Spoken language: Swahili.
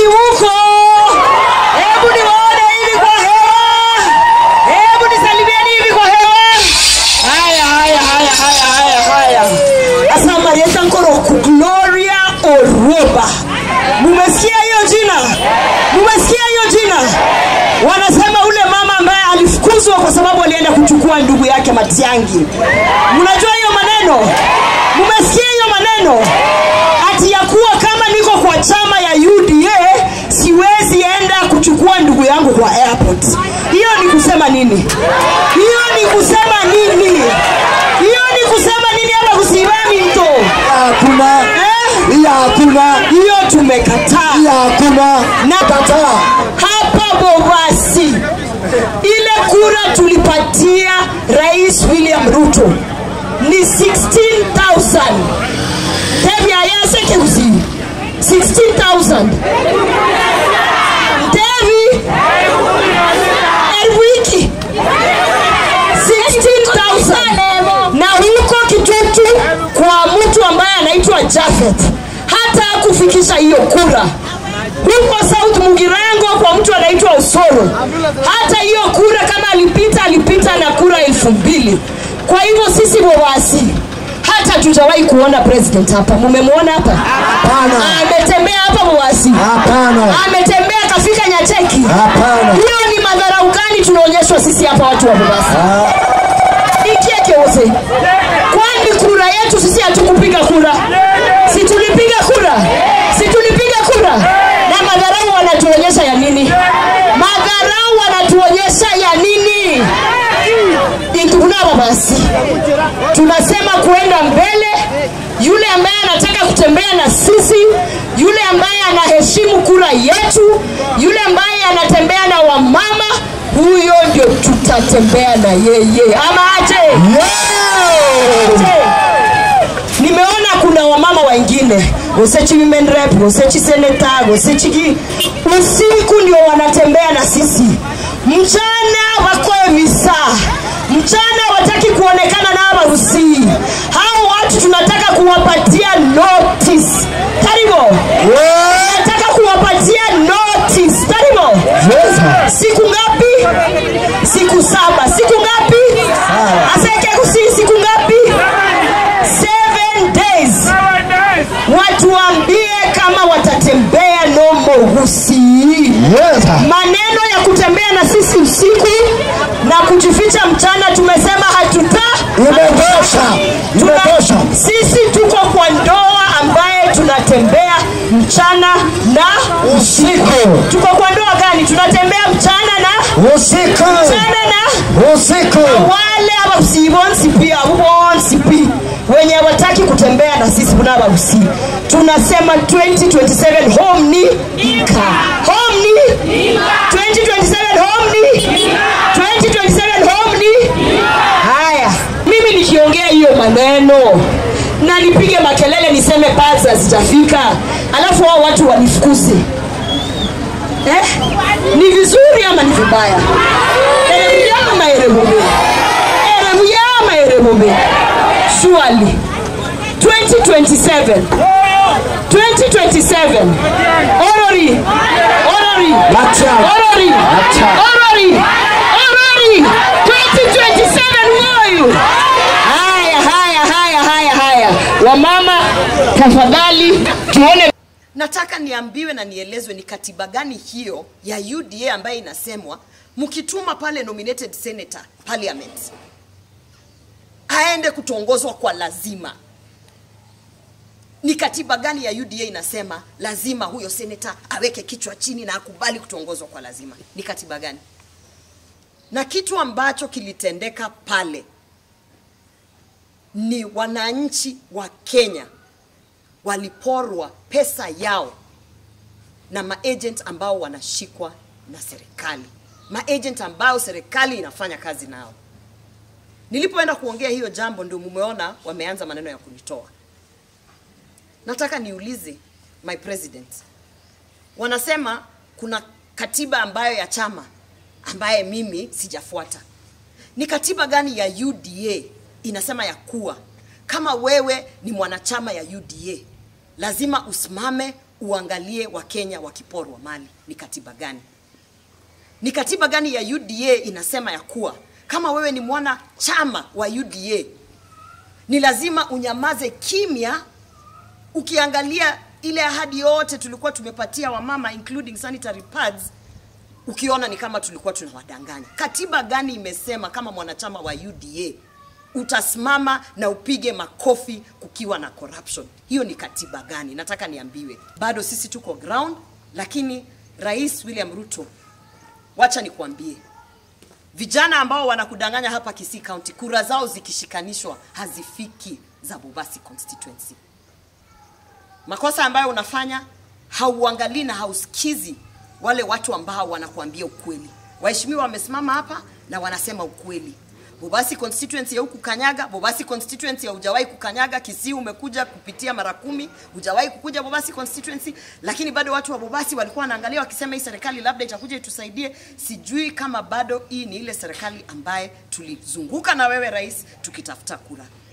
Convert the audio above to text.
Wangapi huko? Hebu niwaone hivi kwa hewa. Hebu nisalimieni hivi kwa hewa. Haya. Asa Marieta Nkoro Gloria Oroba. Mumesikia hiyo jina? Wanasema ule mama ambaye alifukuzwa kwa sababu alienda kuchukua ndugu yake Matiang'i. Mnajua hiyo maneno? Mumesikia hiyo maneno? Ati ya kuwa kama niko kwa chama ya UDA siwezi enda kuchukua ndugu yangu kwa airport. Hiyo ni kusema nini? Hapa kusimami mto? Hakuna. Hiyo tumekataa. Na hapa Bobasi ile kura tulipatia Rais William Ruto ni 16,000. Tebi ayase keusi 16,000. Tebi wiki 16,000. Na huko Kitutu kwa mtu ambaye anaitwa Jafet hata kufikisha hiyo kura. Huko South Mugirango kwa mtu anaitwa Osoro hata hiyo kura kama alipita na kura 2,000. Kwa hivyo sisi Bobasi hata tujawahi kuona president hapa. Mumemwona hapa? Hapana. Ametembea hapa Bobasi? Hapana. Ametembea kafika Nyacheki? Hapana. Hiyo ni madharau gani tunaonyeshwa sisi hapa watu wa Bobasi? Ikieke wose. Kwani kura yetu sisi hatukupiga kura? Si tulipiga kura? Na madharau wanatuonyesha ya nini? Intukuna basi. Tunasema kuenda mbele. Yule ambaye anataka kutembea na sisi, yule ambaye anaheshimu kura yetu, yule ambaye anatembea na wamama, huyo ndio tutatembea na yeye. Ama aje? Nimeona kuna wamama wengine, Gosechi women rep, Gosechi senator, Gosechi usiku ndio wanatembea na sisi. Mchana wako visa. Mchana wataki kuonekana na harusi. Hao watu tunataka kuwapatia notice. Karibu. Nataka kuwapatia notice. Karibu. Siku ngapi? Siku 7. Siku ngapi? Aseke kusi siku ngapi? 7 days. Watu waambie kama watatembea nomo husi. Maneno ya kutembea na sisi usiku na kujificha mchana tumesema imetosha. Sisi tuko kwa ndoa ambaye tunatembea mchana na usiku. Tuko kwa ndoa gani? Tunatembea mchana na usiku. Wale abasibonsi pia wenye wataki kutembea na sisi bunaba usi. Tunasema 2027 home ni Inka. 2027 home ni haya. Mimi nikiongea hiyo maneno na nipige makelele niseme pads hazijafika, alafu hao watu wanifukuze. Ni vizuri ama ni vibaya? Eremuyama. Surely 2027 Orori 2027 moyo. Haya. Wamama tafadhali tuone. Nataka niambiwe na nielezwe ni katiba gani hiyo ya UDA ambayo inasemwa mkituma pale nominated senator parliament aende kutongozwa kwa lazima. Ni katiba gani ya UDA inasema lazima huyo senator aweke kichwa chini na akubali kutongozwa kwa lazima? Ni katiba gani? Na kitu ambacho kilitendeka pale ni wananchi wa Kenya waliporwa pesa yao na maagent ambao wanashikwa na serikali. Maagent ambao serikali inafanya kazi nao. Nilipoenda kuongea hiyo jambo ndio mumeona wameanza maneno ya kunitoa. Nataka niulize my president. Wanasema kuna katiba ambayo ya chama ambaye mimi sijafuata. Ni katiba gani ya UDA inasema ya kuwa kama wewe ni mwanachama ya UDA lazima usimame uangalie Wakenya wakiporwa mali. Ni katiba gani? Ni katiba gani ya UDA inasema ya kuwa kama wewe ni mwana chama wa UDA ni lazima unyamaze kimya ukiangalia ile ahadi yote tulikuwa tumepatia wamama including sanitary pads, ukiona ni kama tulikuwa tunawadanganya? Katiba gani imesema kama mwanachama wa UDA utasimama na upige makofi kukiwa na corruption? Hiyo ni katiba gani? Nataka niambiwe. Bado sisi tuko ground, lakini Rais William Ruto, wacha nikuambie, vijana ambao wanakudanganya hapa Kisii County, kura zao zikishikanishwa hazifiki za Bobasi constituency. Makosa ambayo unafanya, hauangalii na hausikizi wale watu ambao wanakuambia ukweli. Waheshimiwa wamesimama hapa na wanasema ukweli. Bobasi constituency ya huku kanyaga, Bobasi constituency ya hujawahi kukanyaga. Kisii umekuja kupitia mara 10, hujawahi kukuja Bobasi constituency, lakini bado watu wa Bobasi walikuwa wanaangalia wakisema hii serikali labda itakuja itusaidie. Sijui kama bado hii ni ile serikali ambaye tulizunguka na wewe rais tukitafuta kura.